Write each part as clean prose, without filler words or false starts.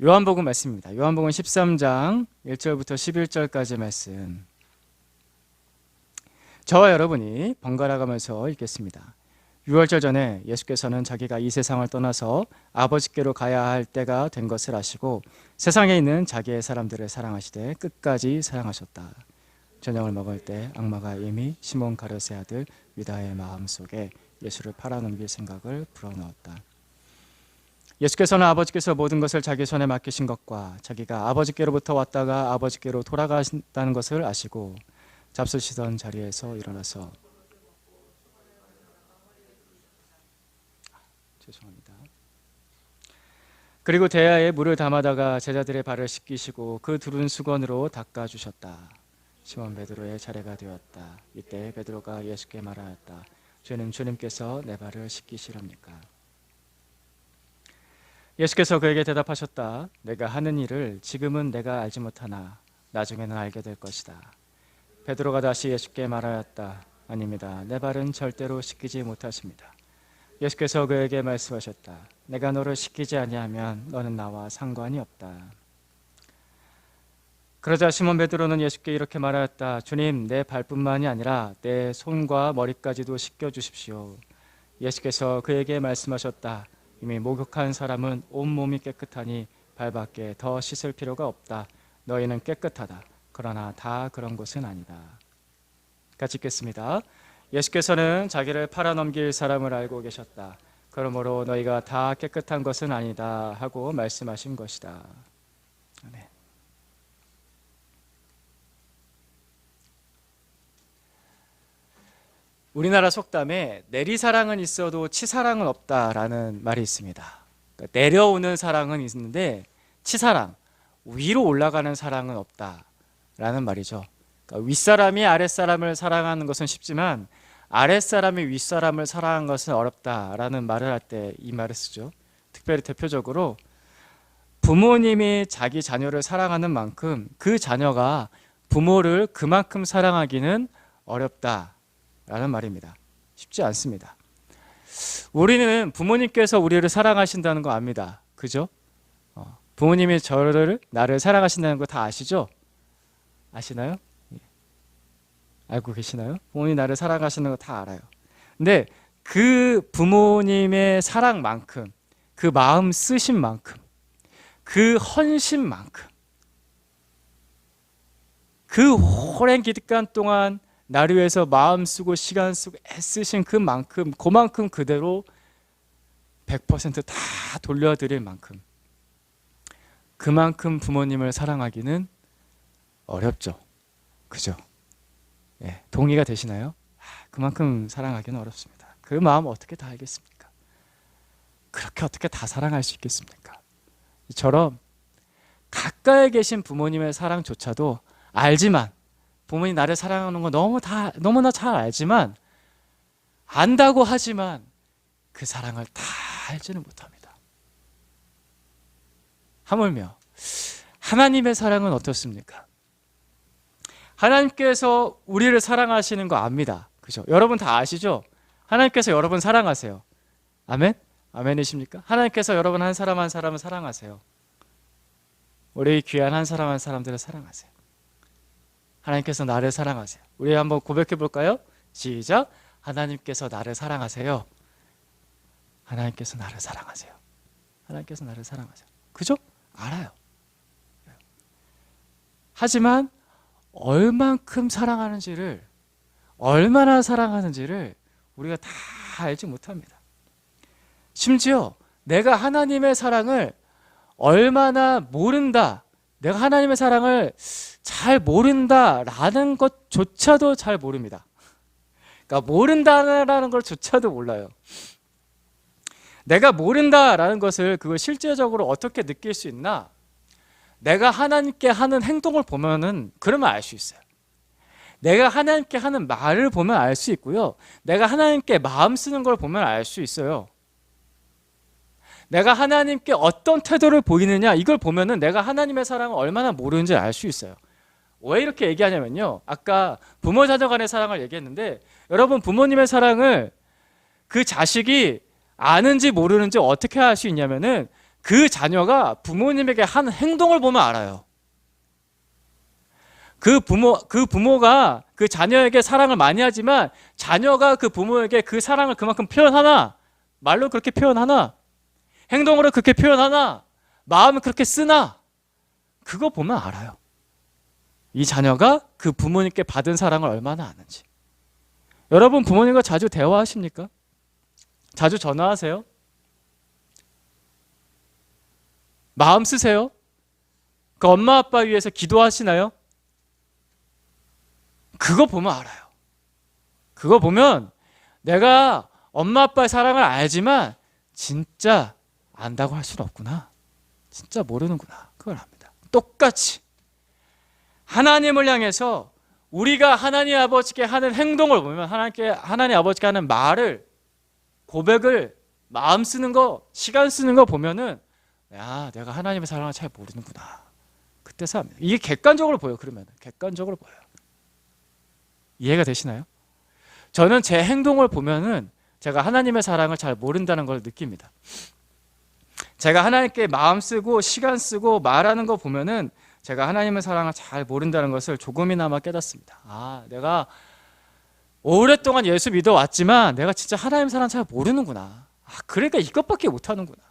요한복음 말씀입니다. 요한복음 13장 1절부터 11절까지 말씀. 저와 여러분이 번갈아 가면서 읽겠습니다. 6월절 전에 예수께서는 자기가 이 세상을 떠나서 아버지께로 가야 할 때가 된 것을 아시고 세상에 있는 자기의 사람들을 사랑하시되 끝까지 사랑하셨다. 저녁을 먹을 때 악마가 이미 시몬 가룟의 아들 유다의 마음속에 예수를 팔아넘길 생각을 불어넣었다. 예수께서는 아버지께서 모든 것을 자기 손에 맡기신 것과 자기가 아버지께로부터 왔다가 아버지께로 돌아가신다는 것을 아시고 잡수시던 자리에서 일어나서 죄송합니다. 그리고 대야에 물을 담아다가 제자들의 발을 씻기시고 그 두른 수건으로 닦아주셨다. 시몬 베드로의 차례가 되었다. 이때 베드로가 예수께 말하였다. 주님, 주님께서 내 발을 씻기시렵니까? 예수께서 그에게 대답하셨다. 내가 하는 일을 지금은 내가 알지 못하나 나중에는 알게 될 것이다. 베드로가 다시 예수께 말하였다. 아닙니다. 내 발은 절대로 씻기지 못하십니다. 예수께서 그에게 말씀하셨다. 내가 너를 씻기지 아니하면 너는 나와 상관이 없다. 그러자 시몬 베드로는 예수께 이렇게 말하였다. 주님, 내 발뿐만이 아니라 내 손과 머리까지도 씻겨주십시오. 예수께서 그에게 말씀하셨다. 이미 목욕한 사람은 온몸이 깨끗하니 발밖에 더 씻을 필요가 없다. 너희는 깨끗하다. 그러나 다 그런 것은 아니다. 같이 읽겠습니다. 예수께서는 자기를 팔아넘길 사람을 알고 계셨다. 그러므로 너희가 다 깨끗한 것은 아니다 하고 말씀하신 것이다. 아멘. 우리나라 속담에 내리사랑은 있어도 치사랑은 없다라는 말이 있습니다. 그러니까 내려오는 사랑은 있는데 치사랑, 위로 올라가는 사랑은 없다라는 말이죠. 그러니까 윗사람이 아랫사람을 사랑하는 것은 쉽지만 아랫사람이 윗사람을 사랑하는 것은 어렵다라는 말을 할 때 이 말을 쓰죠. 특별히 대표적으로 부모님이 자기 자녀를 사랑하는 만큼 그 자녀가 부모를 그만큼 사랑하기는 어렵다라는 말입니다. 쉽지 않습니다. 우리는 부모님께서 우리를 사랑하신다는 거 압니다. 그죠? 부모님이 나를 사랑하신다는 거 다 아시죠? 아시나요? 알고 계시나요? 부모님 나를 사랑하시는 거 다 알아요. 근데 그 부모님의 사랑만큼, 그 마음 쓰신 만큼, 그 헌신만큼, 그 오랜 기간 동안 나를 위해서 마음 쓰고 시간 쓰고 애쓰신 그만큼 그대로 100%다 돌려드릴 만큼, 그만큼 부모님을 사랑하기는 어렵죠. 그죠? 예, 동의가 되시나요? 그만큼 사랑하기는 어렵습니다. 그 마음 어떻게 다 알겠습니까? 그렇게 어떻게 다 사랑할 수 있겠습니까? 이처럼 가까이 계신 부모님의 사랑조차도 알지만, 부모님 나를 사랑하는 거 너무나 잘 알지만, 안다고 하지만 그 사랑을 다 알지는 못합니다. 하물며 하나님의 사랑은 어떻습니까? 하나님께서 우리를 사랑하시는 거 압니다. 그죠? 여러분 다 아시죠? 하나님께서 여러분 사랑하세요. 아멘? 아멘이십니까? 하나님께서 여러분 한 사람 한 사람을 사랑하세요. 우리 귀한 한 사람 한 사람들을 사랑하세요. 하나님께서 나를 사랑하세요. 우리 한번 고백해 볼까요? 시작. 하나님께서 나를 사랑하세요. 하나님께서 나를 사랑하세요. 하나님께서 나를 사랑하세요. 그죠? 알아요. 하지만 얼만큼 사랑하는지를, 얼마나 사랑하는지를 우리가 다 알지 못합니다. 심지어 내가 하나님의 사랑을 얼마나 모른다, 내가 하나님의 사랑을 잘 모른다라는 것조차도 잘 모릅니다. 그러니까 모른다라는 것조차도 몰라요. 내가 모른다라는 것을 그걸 실제적으로 어떻게 느낄 수 있나? 내가 하나님께 하는 행동을 보면은 그러면 알 수 있어요. 내가 하나님께 하는 말을 보면 알 수 있고요. 내가 하나님께 마음 쓰는 걸 보면 알 수 있어요. 내가 하나님께 어떤 태도를 보이느냐, 이걸 보면은 내가 하나님의 사랑을 얼마나 모르는지 알 수 있어요. 왜 이렇게 얘기하냐면요, 아까 부모 자녀 간의 사랑을 얘기했는데, 여러분 부모님의 사랑을 그 자식이 아는지 모르는지 어떻게 알 수 있냐면은 그 자녀가 부모님에게 하는 행동을 보면 알아요. 그 부모가 그 자녀에게 사랑을 많이 하지만 자녀가 그 부모에게 그 사랑을 그만큼 표현하나? 말로 그렇게 표현하나? 행동으로 그렇게 표현하나? 마음을 그렇게 쓰나? 그거 보면 알아요. 이 자녀가 그 부모님께 받은 사랑을 얼마나 아는지. 여러분 부모님과 자주 대화하십니까? 자주 전화하세요? 마음 쓰세요? 그 엄마 아빠 위해서 기도하시나요? 그거 보면 알아요. 그거 보면 내가 엄마 아빠의 사랑을 알지만 진짜 안다고 할 수는 없구나. 진짜 모르는구나. 그걸 압니다. 똑같이 하나님을 향해서 우리가 하나님 아버지께 하는 행동을 보면 하나님 아버지께 하는 말을 고백을 마음 쓰는 거 시간 쓰는 거 보면은 야 내가 하나님의 사랑을 잘 모르는구나. 그때서 합니다. 이게 객관적으로 보여. 그러면 객관적으로 보여요. 이해가 되시나요? 저는 제 행동을 보면은 제가 하나님의 사랑을 잘 모른다는 걸 느낍니다. 제가 하나님께 마음 쓰고 시간 쓰고 말하는 거 보면은 제가 하나님의 사랑을 잘 모른다는 것을 조금이나마 깨닫습니다. 아, 내가 오랫동안 예수 믿어왔지만 내가 진짜 하나님의 사랑 잘 모르는구나. 아, 그러니까 이것밖에 못하는구나.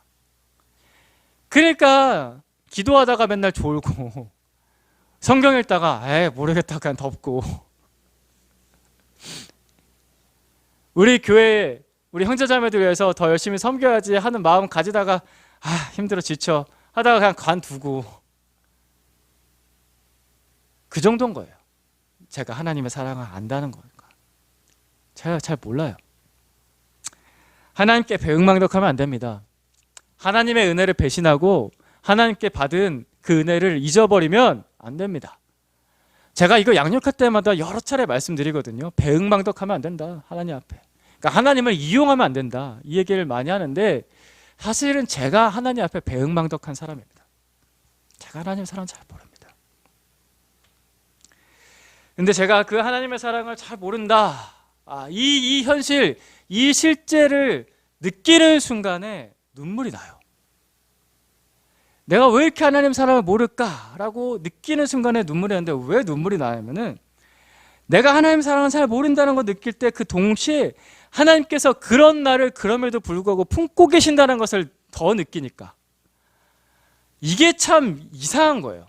그러니까 기도하다가 맨날 졸고 성경 읽다가 에이 모르겠다 그냥 덮고 우리 교회 우리 형제자매들 위해서 더 열심히 섬겨야지 하는 마음 가지다가 아 힘들어 지쳐 하다가 그냥 관두고 그 정도인 거예요. 제가 하나님의 사랑을 안다는 거니까. 제가 잘 몰라요. 하나님께 배은망덕하면 안 됩니다. 하나님의 은혜를 배신하고 하나님께 받은 그 은혜를 잊어버리면 안 됩니다. 제가 이거 양육할 때마다 여러 차례 말씀드리거든요. 배은망덕하면 안 된다. 하나님 앞에. 그러니까 하나님을 이용하면 안 된다. 이 얘기를 많이 하는데 사실은 제가 하나님 앞에 배은망덕한 사람입니다. 제가 하나님의 사랑을 잘 모릅니다. 근데 제가 그 하나님의 사랑을 잘 모른다. 이 현실, 이 실제를 느끼는 순간에 눈물이 나요. 내가 왜 이렇게 하나님 사랑을 모를까라고 느끼는 순간에 눈물이 나는데 왜 눈물이 나냐면은 내가 하나님 사랑을 잘 모른다는 걸 느낄 때 그 동시에 하나님께서 그런 나를 그럼에도 불구하고 품고 계신다는 것을 더 느끼니까 이게 참 이상한 거예요.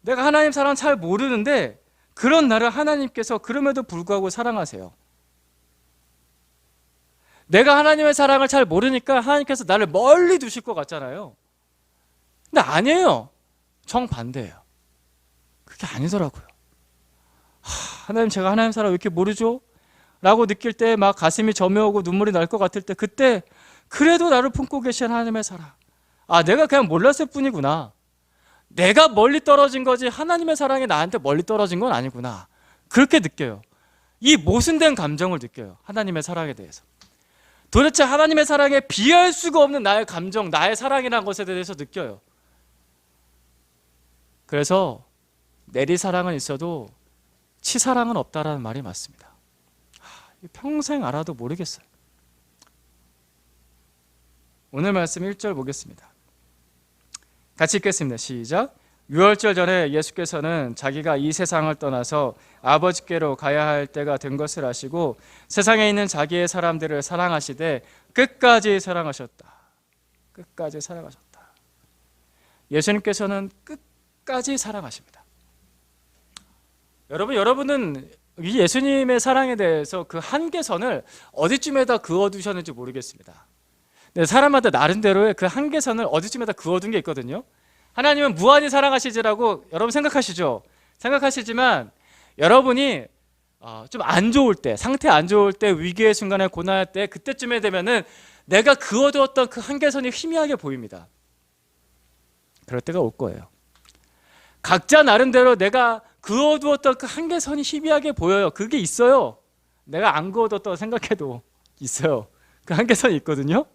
내가 하나님 사랑을 잘 모르는데 그런 나를 하나님께서 그럼에도 불구하고 사랑하세요. 내가 하나님의 사랑을 잘 모르니까 하나님께서 나를 멀리 두실 것 같잖아요. 근데 아니에요. 정반대예요. 그게 아니더라고요. 하나님 제가 하나님 사랑 왜 이렇게 모르죠? 라고 느낄 때 막 가슴이 저며오고 눈물이 날 것 같을 때 그때 그래도 나를 품고 계신 하나님의 사랑. 내가 그냥 몰랐을 뿐이구나. 내가 멀리 떨어진 거지 하나님의 사랑이 나한테 멀리 떨어진 건 아니구나. 그렇게 느껴요. 이 모순된 감정을 느껴요. 하나님의 사랑에 대해서. 도대체 하나님의 사랑에 비할 수가 없는 나의 감정, 나의 사랑이라는 것에 대해서 느껴요. 그래서 내리사랑은 있어도 치사랑은 없다라는 말이 맞습니다. 평생 알아도 모르겠어요. 오늘 말씀 1절 보겠습니다. 같이 읽겠습니다. 시작. 유월절 전에 예수께서는 자기가 이 세상을 떠나서 아버지께로 가야 할 때가 된 것을 아시고 세상에 있는 자기의 사람들을 사랑하시되 끝까지 사랑하셨다. 끝까지 사랑하셨다. 예수님께서는 끝까지 사랑하십니다. 여러분은 이 예수님의 사랑에 대해서 그 한계선을 어디쯤에다 그어두셨는지 모르겠습니다. 근데 사람마다 나름대로의 그 한계선을 어디쯤에다 그어둔 게 있거든요. 하나님은 무한히 사랑하시지라고 여러분 생각하시죠? 생각하시지만 여러분이 좀 안 좋을 때, 상태 안 좋을 때, 위기의 순간에 고난할 때 그때쯤에 되면은 내가 그어두었던 그 한계선이 희미하게 보입니다. 그럴 때가 올 거예요. 각자 나름대로 내가 그어두었던 그 한계선이 희미하게 보여요. 그게 있어요. 내가 안 그어뒀다고 생각해도 있어요. 그 한계선이 있거든요.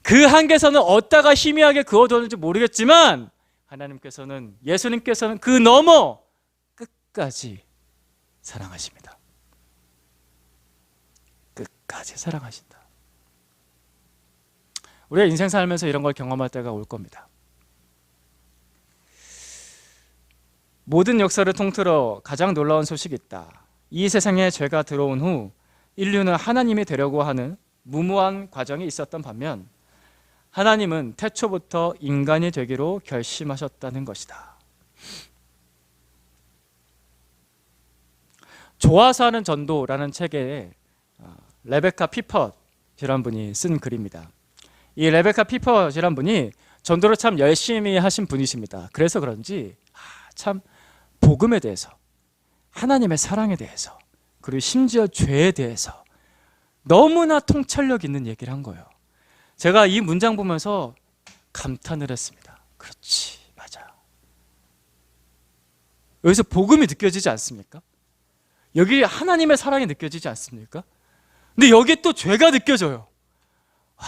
그 한계선은 어디다가 희미하게 그어뒀는지 모르겠지만 하나님께서는, 예수님께서는 그 너머 끝까지 사랑하십니다. 끝까지 사랑하신다. 우리가 인생 살면서 이런 걸 경험할 때가 올 겁니다. 모든 역사를 통틀어 가장 놀라운 소식이 있다. 이 세상에 죄가 들어온 후 인류는 하나님이 되려고 하는 무모한 과정이 있었던 반면 하나님은 태초부터 인간이 되기로 결심하셨다는 것이다. 좋아서 하는 전도라는 책에 레베카 피퍼이라는 분이 쓴 글입니다. 이 레베카 피퍼이라는 분이 전도를 참 열심히 하신 분이십니다. 그래서 그런지 참 복음에 대해서, 하나님의 사랑에 대해서, 그리고 심지어 죄에 대해서 너무나 통찰력 있는 얘기를 한 거예요. 제가 이 문장 보면서 감탄을 했습니다. 그렇지, 맞아. 여기서 복음이 느껴지지 않습니까? 여기 하나님의 사랑이 느껴지지 않습니까? 근데 여기에 또 죄가 느껴져요. 와,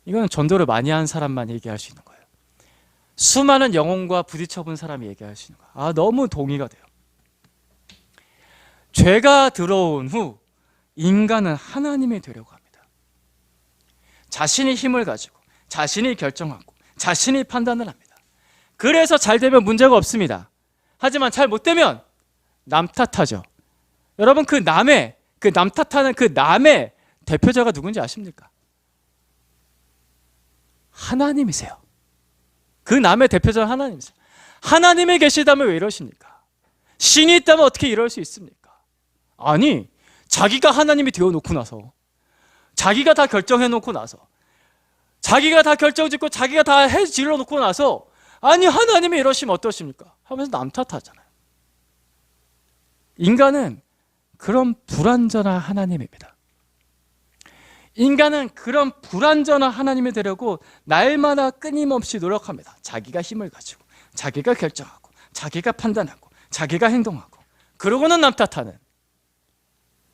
이건 전도를 많이 한 사람만 얘기할 수 있는 거예요. 수많은 영혼과 부딪혀본 사람이 얘기할 수 있는 거예요. 너무 동의가 돼요. 죄가 들어온 후 인간은 하나님이 되려고 합니다. 자신이 힘을 가지고, 자신이 결정하고, 자신이 판단을 합니다. 그래서 잘 되면 문제가 없습니다. 하지만 잘 못 되면 남 탓하죠. 여러분, 그 남 탓하는 그 남의 대표자가 누군지 아십니까? 하나님이세요. 그 남의 대표자는 하나님이세요. 하나님이 계시다면 왜 이러십니까? 신이 있다면 어떻게 이럴 수 있습니까? 아니, 자기가 하나님이 되어놓고 나서, 자기가 다 결정해놓고 나서, 자기가 다 결정짓고 자기가 다 해질러놓고 나서, 아니 하나님이 이러시면 어떠십니까? 하면서 남 탓하잖아요. 인간은 그런 불완전한 하나님입니다. 인간은 그런 불완전한 하나님이 되려고 날마다 끊임없이 노력합니다. 자기가 힘을 가지고, 자기가 결정하고, 자기가 판단하고, 자기가 행동하고, 그러고는 남 탓하는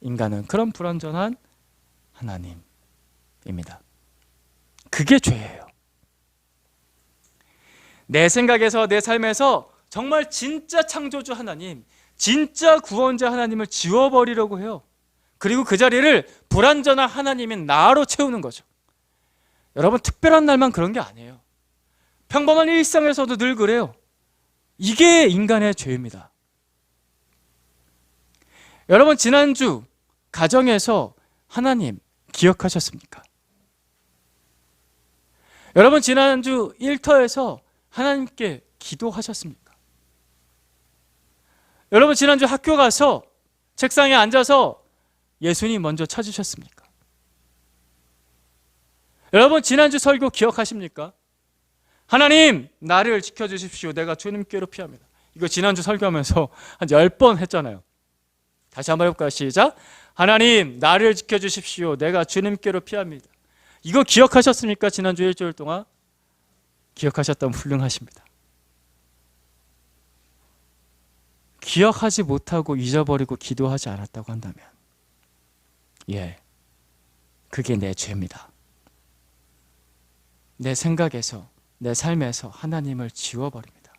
인간은 그런 불완전한 하나님입니다. 그게 죄예요. 내 생각에서, 내 삶에서 정말 진짜 창조주 하나님, 진짜 구원자 하나님을 지워버리려고 해요. 그리고 그 자리를 불완전한 하나님인 나로 채우는 거죠. 여러분, 특별한 날만 그런 게 아니에요. 평범한 일상에서도 늘 그래요. 이게 인간의 죄입니다. 여러분, 지난주 가정에서 하나님 기억하셨습니까? 여러분, 지난주 일터에서 하나님께 기도하셨습니까? 여러분, 지난주 학교 가서 책상에 앉아서 예수님 먼저 찾으셨습니까? 여러분, 지난주 설교 기억하십니까? 하나님, 나를 지켜주십시오. 내가 주님께로 피합니다. 이거 지난주 설교하면서 한 10번 했잖아요. 다시 한번 해볼까요? 시작. 하나님, 나를 지켜주십시오. 내가 주님께로 피합니다. 이거 기억하셨습니까? 지난주 일주일 동안? 기억하셨다면 훌륭하십니다. 기억하지 못하고 잊어버리고 기도하지 않았다고 한다면, 그게 내 죄입니다. 내 생각에서, 내 삶에서 하나님을 지워버립니다.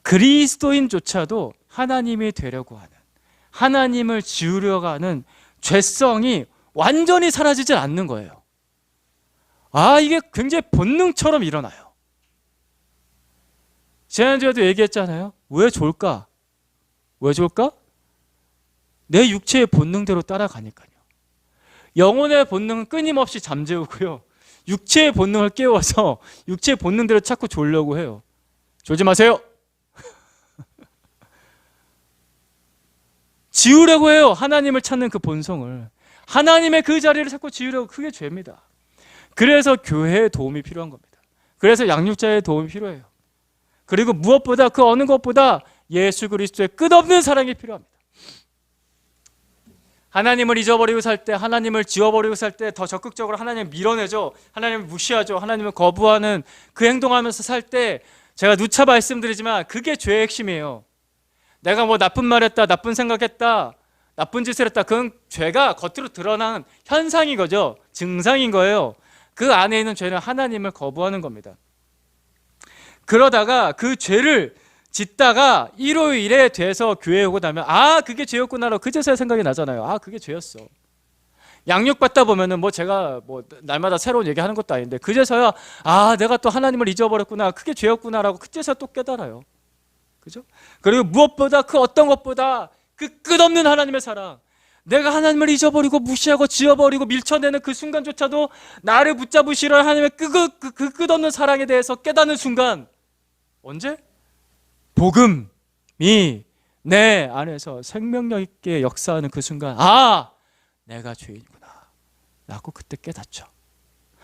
그리스도인조차도 하나님이 되려고 하는, 하나님을 지우려고 하는 죄성이 완전히 사라지질 않는 거예요. 이게 굉장히 본능처럼 일어나요. 지난주에도 얘기했잖아요. 왜 좋을까? 왜 좋을까? 내 육체의 본능대로 따라가니까요. 영혼의 본능은 끊임없이 잠재우고요, 육체의 본능을 깨워서 육체의 본능대로 자꾸 졸려고 해요. 졸지 마세요. 지우려고 해요. 하나님을 찾는 그 본성을, 하나님의 그 자리를 자꾸 지우려고. 그게 죄입니다. 그래서 교회의 도움이 필요한 겁니다. 그래서 양육자의 도움이 필요해요. 그리고 무엇보다, 그 어느 것보다 예수 그리스도의 끝없는 사랑이 필요합니다. 하나님을 잊어버리고 살 때, 하나님을 지워버리고 살 때 더 적극적으로 하나님을 밀어내죠. 하나님을 무시하죠. 하나님을 거부하는 그 행동하면서 살 때, 제가 누차 말씀드리지만 그게 죄의 핵심이에요. 내가 뭐 나쁜 말 했다, 나쁜 생각했다, 나쁜 짓을 했다, 그건 죄가 겉으로 드러나는 현상인 거죠. 증상인 거예요. 그 안에 있는 죄는 하나님을 거부하는 겁니다. 그러다가 그 죄를 짓다가 일요일에 돼서 교회에 오고 나면 그게 죄였구나라고 그제서야 생각이 나잖아요. 그게 죄였어. 양육 받다 보면은 뭐 제가 뭐 날마다 새로운 얘기하는 것도 아닌데 그제서야 내가 또 하나님을 잊어버렸구나, 그게 죄였구나라고 그제서 또 깨달아요. 그죠? 그리고 무엇보다 그 어떤 것보다 그 끝없는 하나님의 사랑, 내가 하나님을 잊어버리고 무시하고 지워버리고 밀쳐내는 그 순간조차도 나를 붙잡으시려 하나님의 그 끝없는 사랑에 대해서 깨닫는 순간, 언제? 복음이 내 안에서 생명력 있게 역사하는 그 순간, 내가 죄인이구나 라고 그때 깨닫죠.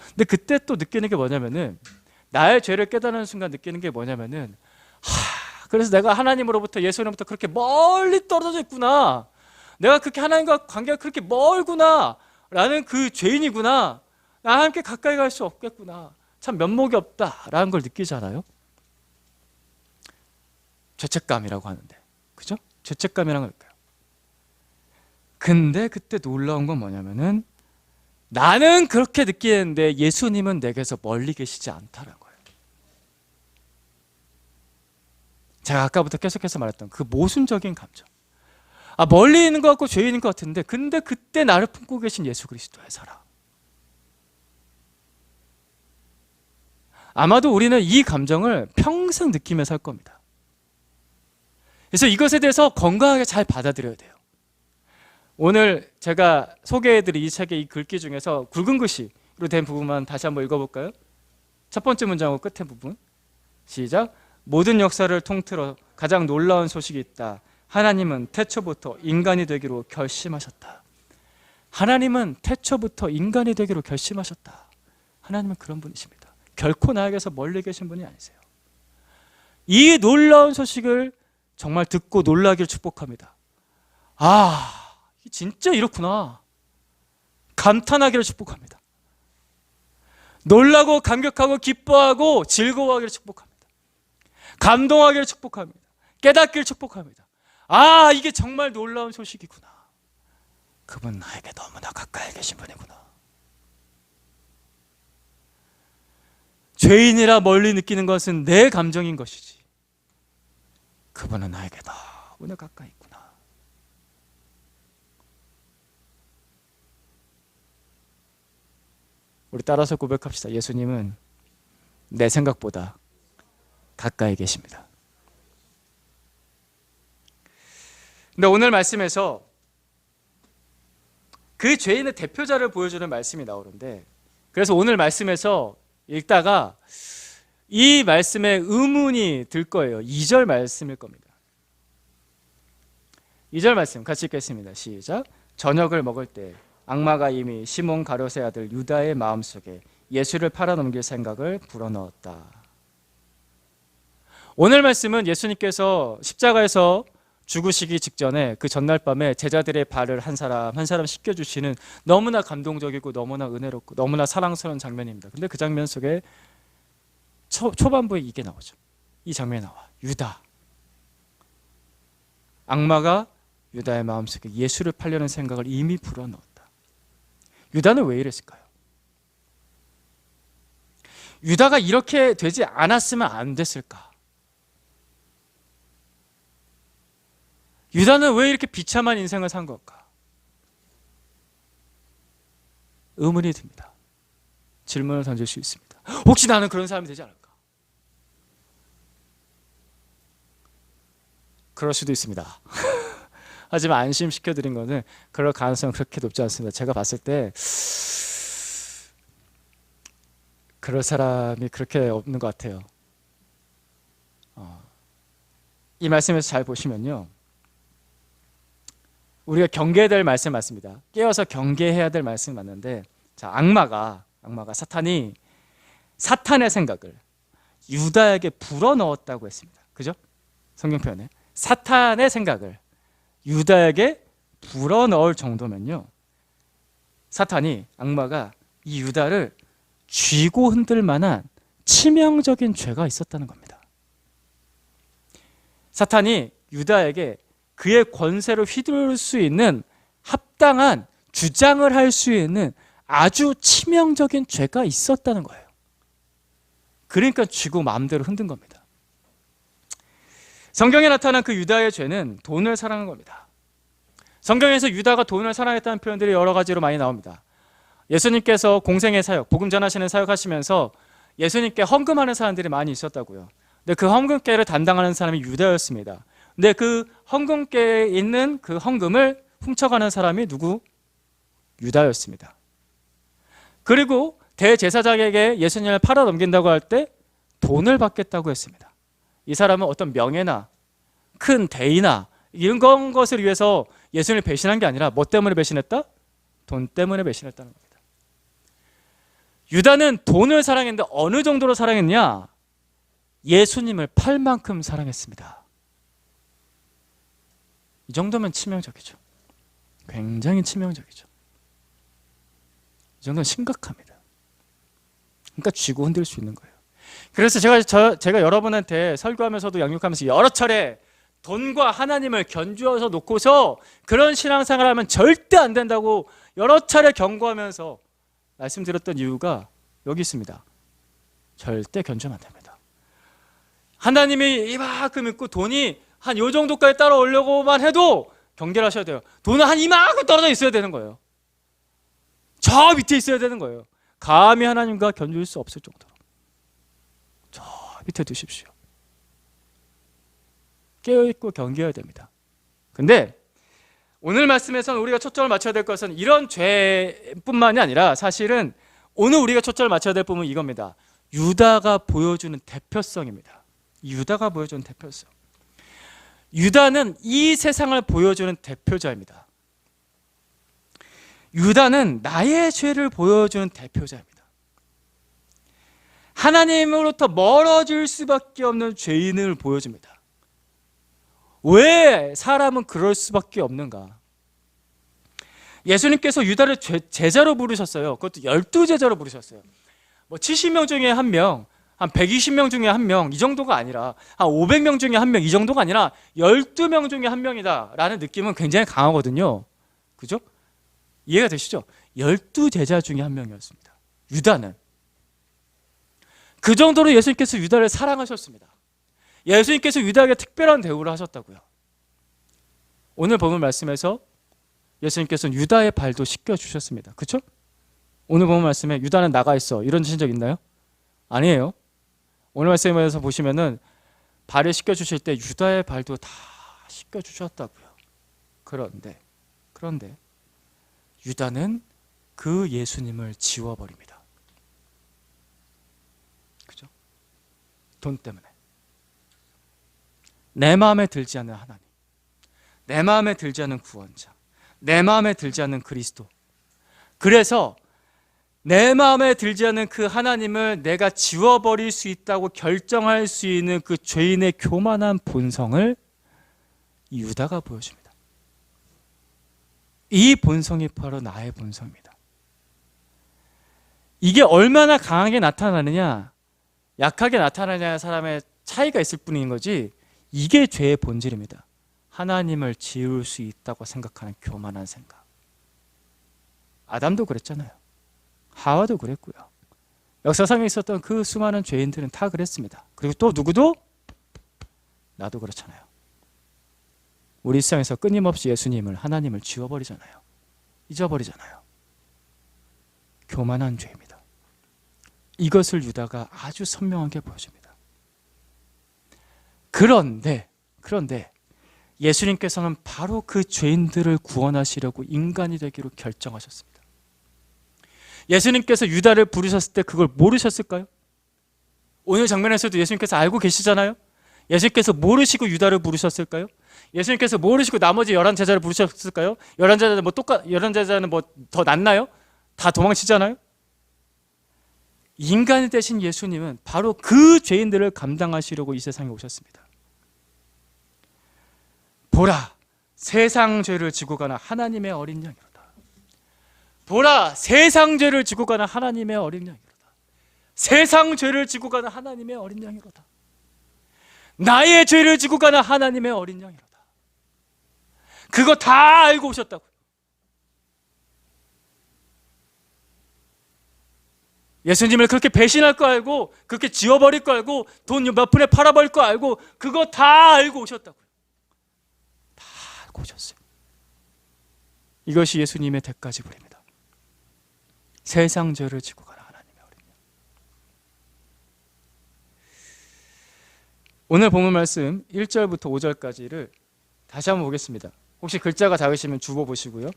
근데 그때 또 느끼는 게 뭐냐면은, 나의 죄를 깨닫는 순간 느끼는 게 뭐냐면은, 그래서 내가 하나님으로부터, 예수님으로부터 그렇게 멀리 떨어져 있구나, 내가 그렇게 하나님과 관계가 그렇게 멀구나 라는 그 죄인이구나, 나 하나님께 가까이 갈 수 없겠구나, 참 면목이 없다 라는 걸 느끼잖아요. 죄책감이라고 하는데, 그죠? 죄책감이란 걸까요? 근데 그때 놀라운 건 뭐냐면은, 나는 그렇게 느끼는데 예수님은 내게서 멀리 계시지 않다는 거예요. 제가 아까부터 계속해서 말했던 그 모순적인 감정, 멀리 있는 것 같고 죄인인 것 같은데, 근데 그때 나를 품고 계신 예수 그리스도의 사랑. 아마도 우리는 이 감정을 평생 느끼며 살 겁니다. 그래서 이것에 대해서 건강하게 잘 받아들여야 돼요. 오늘 제가 소개해드린 이 책의 이 글귀 중에서 굵은 글씨로 된 부분만 다시 한번 읽어볼까요? 첫 번째 문장하고 끝에 부분, 시작. 모든 역사를 통틀어 가장 놀라운 소식이 있다. 하나님은 태초부터 인간이 되기로 결심하셨다. 하나님은 태초부터 인간이 되기로 결심하셨다. 하나님은 그런 분이십니다. 결코 나에게서 멀리 계신 분이 아니세요. 이 놀라운 소식을 정말 듣고 놀라기를 축복합니다. 진짜 이렇구나, 감탄하기를 축복합니다. 놀라고 감격하고 기뻐하고 즐거워하기를 축복합니다. 감동하기를 축복합니다. 깨닫기를 축복합니다. 이게 정말 놀라운 소식이구나, 그분 나에게 너무나 가까이 계신 분이구나. 죄인이라 멀리 느끼는 것은 내 감정인 것이지, 그분은 나에게 너무나 가까이 있구나. 우리 따라서 고백합시다. 예수님은 내 생각보다 가까이 계십니다. 근데 오늘 말씀에서 그 죄인의 대표자를 보여주는 말씀이 나오는데, 그래서 오늘 말씀에서 읽다가 이 말씀에 의문이 들 거예요. 2절 말씀일 겁니다. 2절 말씀 같이 읽겠습니다. 시작. 저녁을 먹을 때 악마가 이미 시몬 가룟의 아들 유다의 마음속에 예수를 팔아넘길 생각을 불어넣었다. 오늘 말씀은 예수님께서 십자가에서 죽으시기 직전에 그 전날 밤에 제자들의 발을 한 사람 한 사람 씻겨주시는 너무나 감동적이고 너무나 은혜롭고 너무나 사랑스러운 장면입니다. 근데 그 장면 속에 초반부에 이게 나오죠. 이 장면이 나와. 유다, 악마가 유다의 마음속에 예수를 팔려는 생각을 이미 불어넣었다. 유다는 왜 이랬을까요? 유다가 이렇게 되지 않았으면 안 됐을까? 유다는 왜 이렇게 비참한 인생을 산 걸까? 의문이 듭니다. 질문을 던질 수 있습니다. 혹시 나는 그런 사람이 되지 않을까? 그럴 수도 있습니다. 하지만 안심시켜드린 것은 그럴 가능성은 그렇게 높지 않습니다. 제가 봤을 때 그럴 사람이 그렇게 없는 것 같아요. 이 말씀에서 잘 보시면요, 우리가 경계해야 될 말씀 맞습니다. 깨어서 경계해야 될 말씀 맞는데, 자, 악마가 사탄이 사탄의 생각을 유다에게 불어넣었다고 했습니다. 그죠? 성경 표현에 사탄의 생각을 유다에게 불어넣을 정도면요, 사탄이, 악마가 이 유다를 쥐고 흔들 만한 치명적인 죄가 있었다는 겁니다. 사탄이 유다에게 그의 권세를 휘두를 수 있는 합당한 주장을 할 수 있는 아주 치명적인 죄가 있었다는 거예요. 그러니까 쥐고 마음대로 흔든 겁니다. 성경에 나타난 그 유다의 죄는 돈을 사랑한 겁니다. 성경에서 유다가 돈을 사랑했다는 표현들이 여러 가지로 많이 나옵니다. 예수님께서 공생의 사역, 복음 전하시는 사역하시면서 예수님께 헌금하는 사람들이 많이 있었다고요. 근데 그 헌금계를 담당하는 사람이 유다였습니다. 근데 그 헌금계에 있는 그 헌금을 훔쳐가는 사람이 누구? 유다였습니다. 그리고 대제사장에게 예수님을 팔아 넘긴다고 할 때 돈을 받겠다고 했습니다. 이 사람은 어떤 명예나 큰 대의나 이런 것을 위해서 예수님을 배신한 게 아니라 뭐 때문에 배신했다? 돈 때문에 배신했다는 겁니다. 유다는 돈을 사랑했는데 어느 정도로 사랑했냐? 예수님을 팔 만큼 사랑했습니다. 이 정도면 치명적이죠. 굉장히 치명적이죠. 이 정도는 심각합니다. 그러니까 쥐고 흔들 수 있는 거예요. 그래서 제가 여러분한테 설교하면서도 양육하면서 여러 차례 돈과 하나님을 견주어서 놓고서 그런 신앙생활을 하면 절대 안 된다고 여러 차례 경고하면서 말씀드렸던 이유가 여기 있습니다. 절대 견주면 안 됩니다. 하나님이 이만큼 있고 돈이 한 요 정도까지 따라오려고만 해도 경계를 하셔야 돼요. 돈은 한 이만큼 떨어져 있어야 되는 거예요. 저 밑에 있어야 되는 거예요. 감히 하나님과 견줄 수 없을 정도로 저 밑에 두십시오. 깨어있고 경계해야 됩니다. 근데 오늘 말씀에서는 우리가 초점을 맞춰야 될 것은 이런 죄뿐만이 아니라 사실은 오늘 우리가 초점을 맞춰야 될 부분은 이겁니다. 유다가 보여주는 대표성입니다. 유다가 보여주는 대표성. 유다는 이 세상을 보여주는 대표자입니다. 유다는 나의 죄를 보여주는 대표자입니다. 하나님으로부터 멀어질 수밖에 없는 죄인을 보여줍니다. 왜 사람은 그럴 수밖에 없는가? 예수님께서 유다를 제자로 부르셨어요. 그것도 12제자로 부르셨어요. 뭐 70명 중에 한 명, 한 120명 중에 한 명, 이 정도가 아니라 한 500명 중에 한 명, 이 정도가 아니라 12명 중에 한 명이다라는 느낌은 굉장히 강하거든요. 그죠? 이해가 되시죠? 12제자 중에 한 명이었습니다. 유다는. 그 정도로 예수님께서 유다를 사랑하셨습니다. 예수님께서 유다에게 특별한 대우를 하셨다고요. 오늘 본문 말씀에서 예수님께서는 유다의 발도 씻겨주셨습니다. 그렇죠? 오늘 본문 말씀에 유다는 나가 있어 이런 적 있나요? 아니에요. 오늘 말씀에서 보시면은 발을 씻겨주실 때 유다의 발도 다 씻겨주셨다고요. 그런데 유다는 그 예수님을 지워버립니다. 그죠? 돈 때문에. 내 마음에 들지 않는 하나님, 내 마음에 들지 않는 구원자, 내 마음에 들지 않는 그리스도. 그래서 내 마음에 들지 않는 그 하나님을 내가 지워버릴 수 있다고 결정할 수 있는 그 죄인의 교만한 본성을 유다가 보여줍니다. 이 본성이 바로 나의 본성입니다. 이게 얼마나 강하게 나타나느냐, 약하게 나타나느냐 사람의 차이가 있을 뿐인 거지, 이게 죄의 본질입니다. 하나님을 지울 수 있다고 생각하는 교만한 생각. 아담도 그랬잖아요. 하와도 그랬고요. 역사상에 있었던 그 수많은 죄인들은 다 그랬습니다. 그리고 또 누구도? 나도 그렇잖아요. 우리 세상에서 끊임없이 예수님을, 하나님을 지워버리잖아요. 잊어버리잖아요. 교만한 죄입니다. 이것을 유다가 아주 선명하게 보여줍니다. 그런데 예수님께서는 바로 그 죄인들을 구원하시려고 인간이 되기로 결정하셨습니다. 예수님께서 유다를 부르셨을 때 그걸 모르셨을까요? 오늘 장면에서도 예수님께서 알고 계시잖아요. 예수님께서 모르시고 유다를 부르셨을까요? 예수님께서 모르시고 나머지 11제자를 부르셨을까요? 11제자는 뭐 더 낫나요? 다 도망치잖아요. 인간이 되신 예수님은 바로 그 죄인들을 감당하시려고 이 세상에 오셨습니다. 보라, 세상 죄를 지고 가는 하나님의 어린 양이로다. 보라, 세상 죄를 지고 가는 하나님의 어린 양이로다. 세상 죄를 지고 가는 하나님의 어린 양이로다. 나의 죄를 지고 가는 하나님의 어린 양이로다. 그거 다 알고 오셨다고요. 예수님을 그렇게 배신할 거 알고, 그렇게 지워버릴 거 알고, 돈 몇 푼에 팔아버릴 거 알고, 그거 다 알고 오셨다고요. 다 알고 오셨어요. 이것이 예수님의 대가지불입니다. 세상 죄를 지고 가는 하나님의 어린 양. 오늘 본문 말씀 1절부터 5절까지를 다시 한번 보겠습니다. 혹시 글자가 작으시면 주보 보시고요.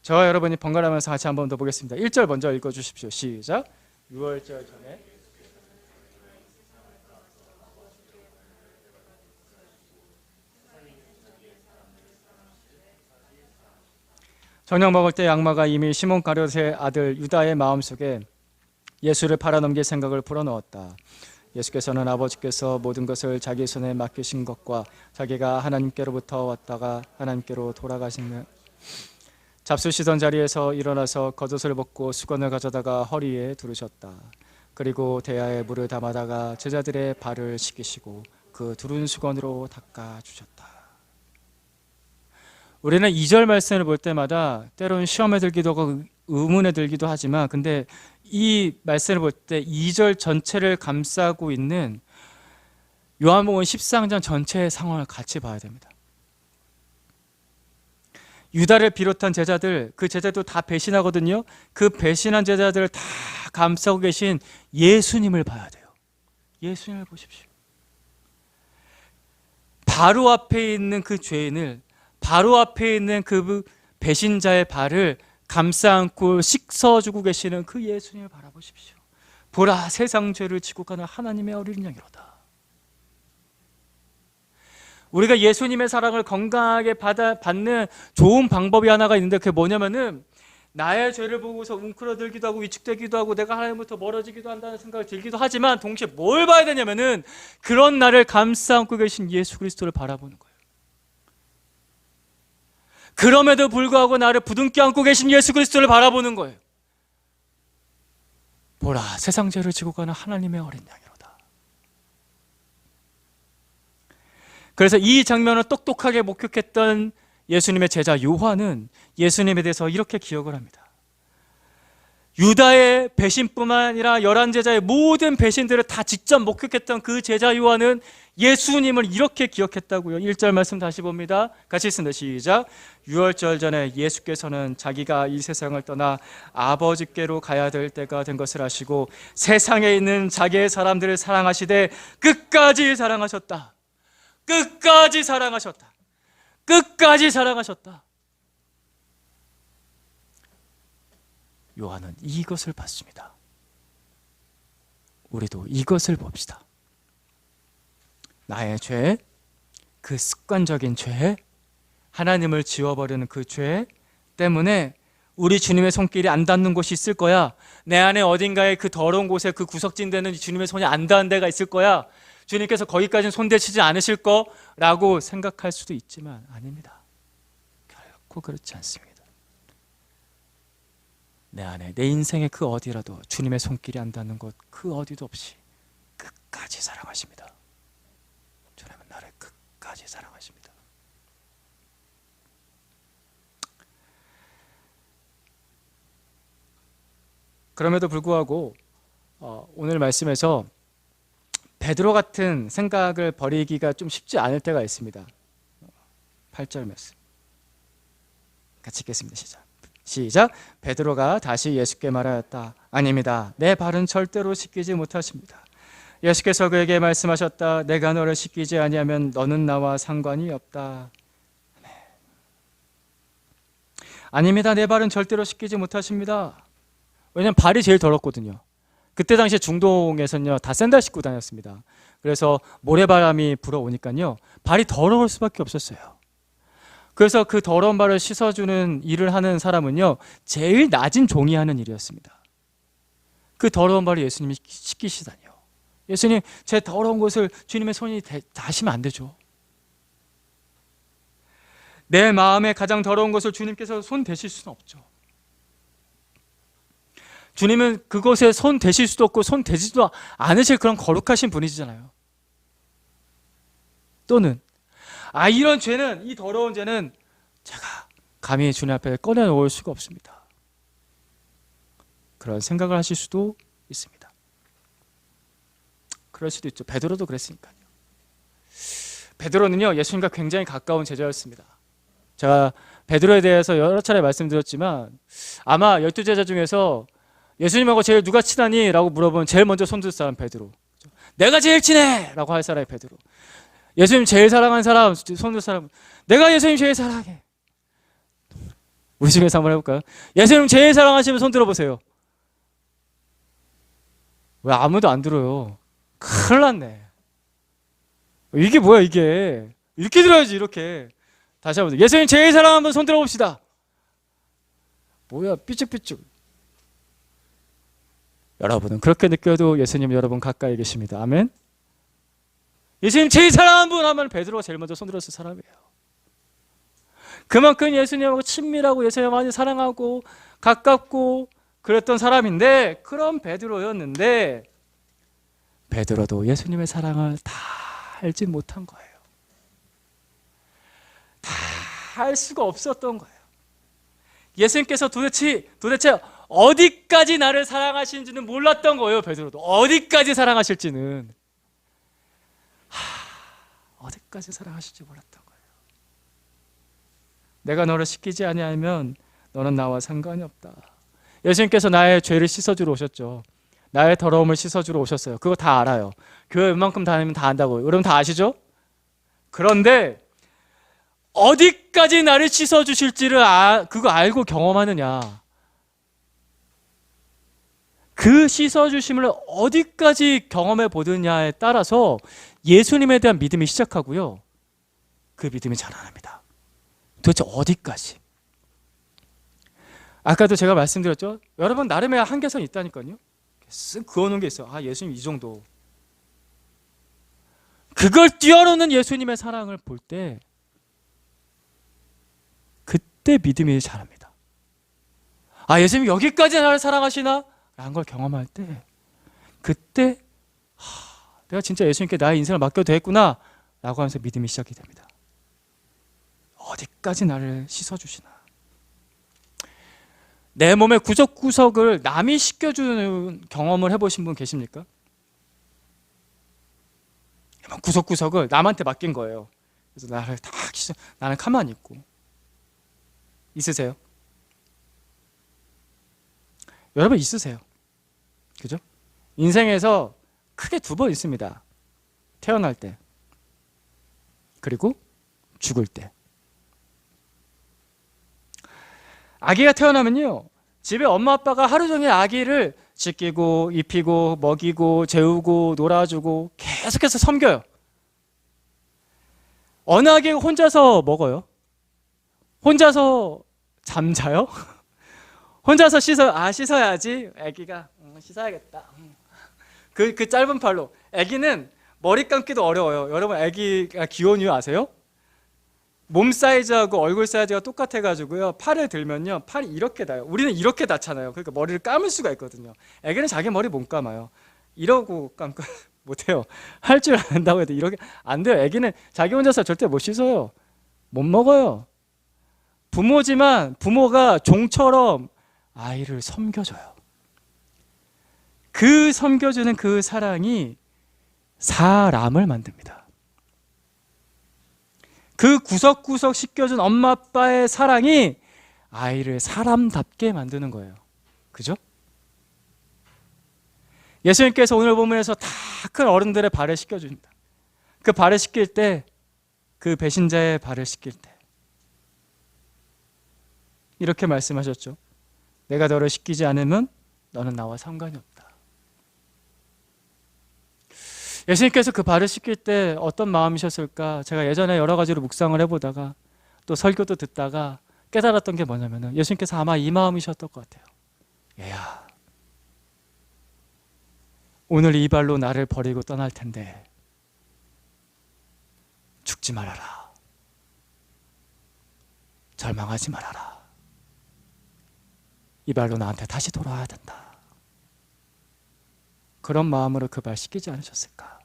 저와 여러분이 번갈아가면서 같이 한번 더 보겠습니다. 1절 먼저 읽어주십시오. 시작. 6월절 전에 저녁 먹을 때 양마가 이미 시몬 가룟의 아들 유다의 마음속에 예수를 팔아넘길 생각을 불어넣었다. 예수께서는 아버지께서 모든 것을 자기 손에 맡기신 것과 자기가 하나님께로부터 왔다가 하나님께로 돌아가시는 잡수시던 자리에서 일어나서 겉옷을 벗고 수건을 가져다가 허리에 두르셨다. 그리고 대야에 물을 담아다가 제자들의 발을 씻기시고 그 두른 수건으로 닦아주셨다. 우리는 2절 말씀을 볼 때마다 때로는 시험에 들기도 하고 의문에 들기도 하지만, 근데 이 말씀을 볼 때 2절 전체를 감싸고 있는 요한복음 13장 전체의 상황을 같이 봐야 됩니다. 유다를 비롯한 제자들, 그 제자도 다 배신하거든요. 그 배신한 제자들을 다 감싸고 계신 예수님을 봐야 돼요. 예수님을 보십시오. 바로 앞에 있는 그 죄인을, 바로 앞에 있는 그 배신자의 발을 감싸 안고 씻어주고 계시는 그 예수님을 바라보십시오. 보라, 세상 죄를 지고 가는 하나님의 어린 양이로다. 우리가 예수님의 사랑을 건강하게 받는 좋은 방법이 하나가 있는데, 그게 뭐냐면은 나의 죄를 보고서 웅크러들기도 하고 위축되기도 하고 내가 하나님부터 멀어지기도 한다는 생각이 들기도 하지만, 동시에 뭘 봐야 되냐면은 그런 나를 감싸 안고 계신 예수 그리스도를 바라보는 거예요. 그럼에도 불구하고 나를 부둥켜 안고 계신 예수 그리스도를 바라보는 거예요. 보라, 세상 죄를 지고 가는 하나님의 어린 양이로다. 그래서 이 장면을 똑똑하게 목격했던 예수님의 제자 요한은 예수님에 대해서 이렇게 기억을 합니다. 유다의 배신뿐만 아니라 11제자의 모든 배신들을 다 직접 목격했던 그 제자 요한은 예수님을 이렇게 기억했다고요. 1절 말씀 다시 봅니다. 같이 읽습니다. 시작. 6월절 전에 예수께서는 자기가 이 세상을 떠나 아버지께로 가야 될 때가 된 것을 아시고 세상에 있는 자기의 사람들을 사랑하시되 끝까지 사랑하셨다. 끝까지 사랑하셨다. 끝까지 사랑하셨다. 요한은 이것을 봤습니다. 우리도 이것을 봅시다. 나의 죄, 그 습관적인 죄, 하나님을 지워버리는 그 죄 때문에 우리 주님의 손길이 안 닿는 곳이 있을 거야. 내 안에 어딘가에 그 더러운 곳에 그 구석진 데는 주님의 손이 안 닿은 데가 있을 거야. 주님께서 거기까지는 손대시지 않으실 거라고 생각할 수도 있지만 아닙니다. 결코 그렇지 않습니다. 내 안에, 내 인생의 그 어디라도 주님의 손길이 안 닿는 곳, 그 어디도 없이 끝까지 사랑하십니다. 주님은 나를 끝까지 사랑하십니다. 그럼에도 불구하고 오늘 말씀에서 베드로 같은 생각을 버리기가 좀 쉽지 않을 때가 있습니다. 8절 말씀 같이 읽겠습니다. 시작. 베드로가 다시 예수께 말하였다. 아닙니다. 내 발은 절대로 씻기지 못하십니다. 예수께서 그에게 말씀하셨다. 내가 너를 씻기지 아니하면 너는 나와 상관이 없다. 네. 아닙니다. 내 발은 절대로 씻기지 못하십니다. 왜냐하면 발이 제일 더럽거든요. 그때 당시에 중동에서는요 다 샌들 신고 다녔습니다. 그래서 모래바람이 불어오니까요 발이 더러울 수밖에 없었어요. 그래서 그 더러운 발을 씻어주는 일을 하는 사람은요 제일 낮은 종이 하는 일이었습니다. 그 더러운 발을 예수님이 씻기시다니요. 예수님, 제 더러운 곳을 주님의 손이 닿으시면 안 되죠. 내 마음의 가장 더러운 것을 주님께서 손 대실 수는 없죠. 주님은 그것에 손 대실 수도 없고 손 대지도 않으실 그런 거룩하신 분이시잖아요. 또는 이런 죄는, 이 더러운 죄는 제가 감히 주님 앞에 꺼내놓을 수가 없습니다. 그런 생각을 하실 수도 있습니다. 그럴 수도 있죠. 베드로도 그랬으니까요. 베드로는요 예수님과 굉장히 가까운 제자였습니다. 제가 베드로에 대해서 여러 차례 말씀드렸지만 아마 12제자 중에서 예수님하고 제일 누가 친하니? 라고 물어보면 제일 먼저 손들 사람 베드로. 내가 제일 친해! 라고 할 사람이 베드로. 예수님 제일 사랑하는 사람, 손들 사람, 내가 예수님 제일 사랑해. 우리 중에서 한번 해볼까요? 예수님 제일 사랑하시면 손 들어보세요. 왜 아무도 안 들어요? 큰일 났네. 이게 뭐야 이게. 이렇게 들어야지 이렇게. 다시 한번 예수님 제일 사랑하면 손 들어봅시다. 뭐야 삐죽삐죽. 여러분은 그렇게 느껴도 예수님 여러분 가까이 계십니다. 아멘. 예수님 제일 사랑하는 분 하면 베드로가 제일 먼저 손 들었을 사람이에요. 그만큼 예수님하고 친밀하고 예수님 많이 사랑하고 가깝고 그랬던 사람인데 그런 베드로였는데 베드로도 예수님의 사랑을 다 알지 못한 거예요. 다 알 수가 없었던 거예요. 예수님께서 도대체 어디까지 나를 사랑하시는지는 몰랐던 거예요. 베드로도 어디까지 사랑하실지는 어디까지 사랑하실지 몰랐던 거예요. 내가 너를 씻기지 아니하면 너는 나와 상관이 없다. 예수님께서 나의 죄를 씻어주러 오셨죠. 나의 더러움을 씻어주러 오셨어요. 그거 다 알아요. 교회 웬만큼 다니면 다 안다고요. 여러분 다 아시죠? 그런데 어디까지 나를 씻어주실지를 그거 알고 경험하느냐. 그 씻어주심을 어디까지 경험해 보느냐에 따라서 예수님에 대한 믿음이 시작하고요. 그 믿음이 자라납니다. 도대체 어디까지? 아까도 제가 말씀드렸죠. 여러분 나름의 한계선이 있다니까요. 쓱 그어놓은 게 있어요. 예수님 이 정도. 그걸 뛰어넘는 예수님의 사랑을 볼 때 그때 믿음이 자랍니다. 예수님 여기까지 나를 사랑하시나? 라는 걸 경험할 때 그때 내가 진짜 예수님께 나의 인생을 맡겨도 되겠구나 라고 하면서 믿음이 시작이 됩니다. 어디까지 나를 씻어주시나. 내 몸의 구석구석을 남이 씻겨주는 경험을 해보신 분 계십니까? 구석구석을 남한테 맡긴 거예요. 그래서 나를 다 씻어, 나는 가만히 있고. 있으세요? 여러분 있으세요? 그죠? 인생에서 크게 두 번 있습니다. 태어날 때 그리고 죽을 때. 아기가 태어나면요 집에 엄마 아빠가 하루 종일 아기를 씻기고 입히고 먹이고 재우고 놀아주고 계속해서 섬겨요. 어느 아기가 혼자서 먹어요? 혼자서 잠자요? 혼자서 씻어야지. 아기가 씻어야겠다. 그 짧은 팔로. 아기는 머리 감기도 어려워요. 여러분 아기가 귀여운 이유 아세요? 몸 사이즈하고 얼굴 사이즈가 똑같아가지고요. 팔을 들면요 팔이 이렇게 닿아요. 우리는 이렇게 닿잖아요. 그러니까 머리를 감을 수가 있거든요. 아기는 자기 머리 못 감아요. 이러고 감고 못해요. 할 줄 안다고 해도 이렇게 안 돼요. 아기는 자기 혼자서 절대 못 씻어요. 못 먹어요. 부모지만 부모가 종처럼 아이를 섬겨줘요. 그 섬겨주는 그 사랑이 사람을 만듭니다. 그 구석구석 씻겨준 엄마 아빠의 사랑이 아이를 사람답게 만드는 거예요. 그죠? 예수님께서 오늘 본문에서 다 큰 어른들의 발을 씻겨줍니다. 그 발을 씻길 때, 그 배신자의 발을 씻길 때 이렇게 말씀하셨죠. 내가 너를 씻기지 않으면 너는 나와 상관이 없다. 예수님께서 그 발을 씻길 때 어떤 마음이셨을까? 제가 예전에 여러 가지로 묵상을 해보다가 또 설교도 듣다가 깨달았던 게 뭐냐면은 예수님께서 아마 이 마음이셨던 것 같아요. 얘야, 오늘 이 발로 나를 버리고 떠날 텐데 죽지 말아라. 절망하지 말아라. 이 발로 나한테 다시 돌아와야 된다. 그런 마음으로 그 발 씻기지 않으셨을까?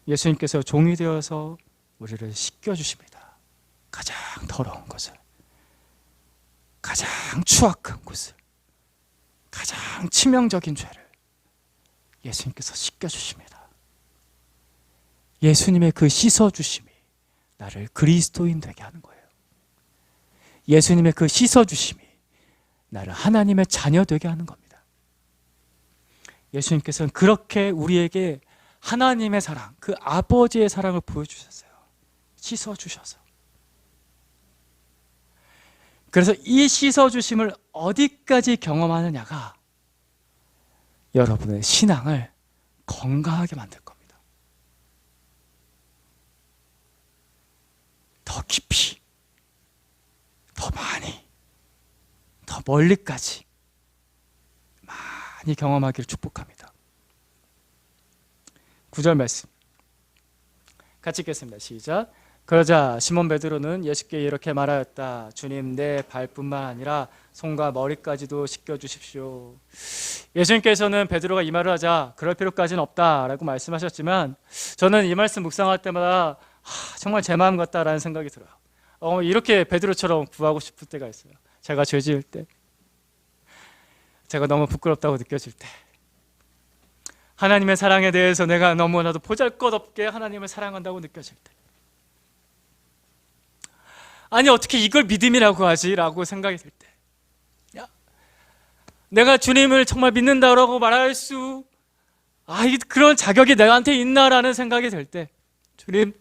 예수님께서 종이 되어서 우리를 씻겨주십니다. 가장 더러운 것을, 가장 추악한 것을, 가장 치명적인 죄를 예수님께서 씻겨주십니다. 예수님의 그 씻어주심이 나를 그리스도인 되게 하는 거예요. 예수님의 그 씻어주심이 나를 하나님의 자녀 되게 하는 겁니다. 예수님께서는 그렇게 우리에게 하나님의 사랑, 그 아버지의 사랑을 보여주셨어요. 씻어주셔서. 그래서 이 씻어주심을 어디까지 경험하느냐가 여러분의 신앙을 건강하게 만들 겁니다. 더 깊이, 더 많이, 더 멀리까지 많이 경험하기를 축복합니다. 9절 말씀 같이 읽겠습니다. 시작. 그러자 시몬 베드로는 예수께 이렇게 말하였다. 주님, 내 발뿐만 아니라 손과 머리까지도 씻겨주십시오. 예수님께서는 베드로가 이 말을 하자 그럴 필요까지는 없다라고 말씀하셨지만, 저는 이 말씀 묵상할 때마다 정말 제 마음 같다라는 생각이 들어요. 이렇게 베드로처럼 구하고 싶을 때가 있어요. 제가 죄 지을 때, 제가 너무 부끄럽다고 느껴질 때, 하나님의 사랑에 대해서 내가 너무나도 보잘것없게 하나님을 사랑한다고 느껴질 때, 아니 어떻게 이걸 믿음이라고 하지? 라고 생각이 들 때, 내가 주님을 정말 믿는다고 말할 수 그런 자격이 내한테 있나라는 생각이 들 때, 주님,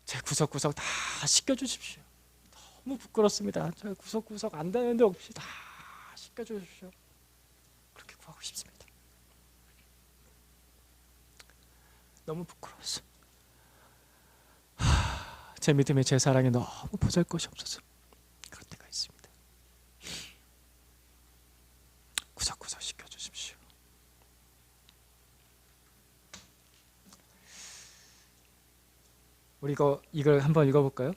제 구석구석 다 씻겨주십시오. 너무 부끄럽습니다. 제 구석구석 안 되는데 혹시 다 씻겨주십시오. 그렇게 구하고 싶습니다. 너무 부끄러웠어. 제 믿음에 제 사랑에 너무 보잘것이 없어서 그럴 때가 있습니다. 구석구석 씻겨주십시오. 우리 이걸 한번 읽어볼까요?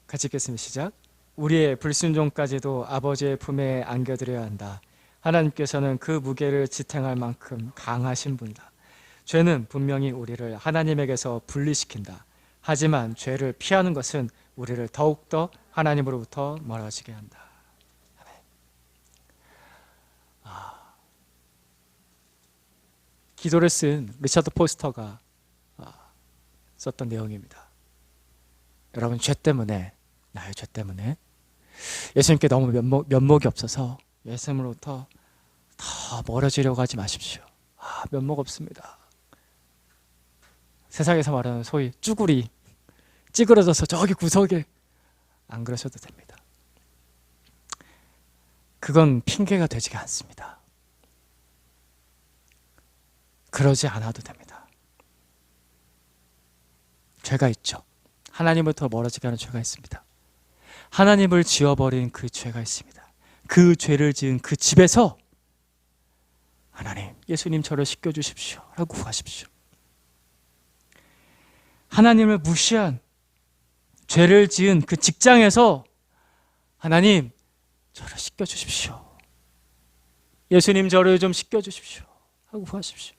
같이 읽겠습니다. 시작. 우리의 불순종까지도 아버지의 품에 안겨드려야 한다. 하나님께서는 그 무게를 지탱할 만큼 강하신 분이다. 죄는 분명히 우리를 하나님에게서 분리시킨다. 하지만 죄를 피하는 것은 우리를 더욱더 하나님으로부터 멀어지게 한다. 기도를 쓴 리처드 포스터가 썼던 내용입니다. 여러분, 죄 때문에, 나의 죄 때문에 예수님께 너무 면목이 없어서 예수님으로부터 더 멀어지려고 하지 마십시오. 면목 없습니다. 세상에서 말하는 소위 쭈구리, 찌그러져서 저기 구석에, 안 그러셔도 됩니다. 그건 핑계가 되지가 않습니다. 그러지 않아도 됩니다. 죄가 있죠. 하나님부터 멀어지게 하는 죄가 있습니다. 하나님을 지워버린 그 죄가 있습니다. 그 죄를 지은 그 집에서 하나님, 예수님 저를 씻겨주십시오 라고 구하십시오. 하나님을 무시한 죄를 지은 그 직장에서 하나님, 저를 씻겨주십시오. 예수님 저를 좀 씻겨주십시오 하고 구하십시오.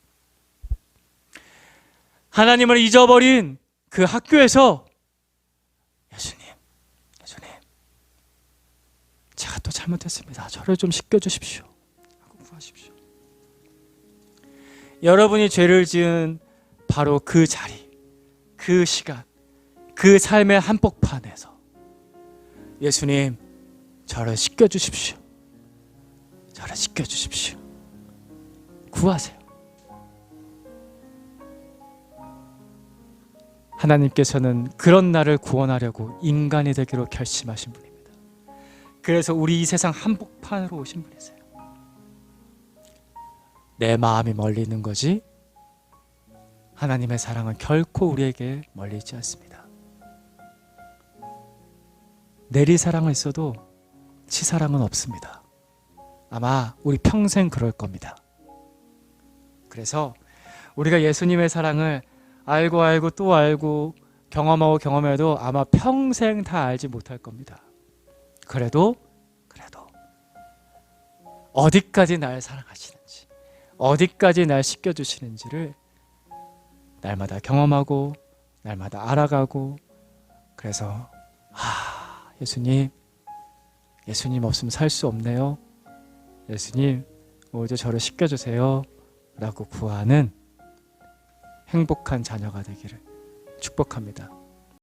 하나님을 잊어버린 그 학교에서 예수님, 제가 또 잘못했습니다. 저를 좀 씻겨주십시오 하고 구하십시오. 여러분이 죄를 지은 바로 그 자리, 그 시간, 그 삶의 한복판에서 예수님, 저를 씻겨주십시오. 저를 씻겨주십시오. 구하세요. 하나님께서는 그런 나를 구원하려고 인간이 되기로 결심하신 분입니다. 그래서 우리 이 세상 한복판으로 오신 분이세요. 내 마음이 멀리 있는 거지 하나님의 사랑은 결코 우리에게 멀리 있지 않습니다. 내리사랑은 있어도 치사랑은 없습니다. 아마 우리 평생 그럴 겁니다. 그래서 우리가 예수님의 사랑을 알고 또 알고 경험하고 경험해도 아마 평생 다 알지 못할 겁니다. 그래도 어디까지 날 사랑하시는지, 어디까지 날 씻겨주시는지를 날마다 경험하고 날마다 알아가고, 그래서 예수님 없으면 살 수 없네요. 예수님 오늘 저를 씻겨주세요 라고 구하는 행복한 자녀가 되기를 축복합니다.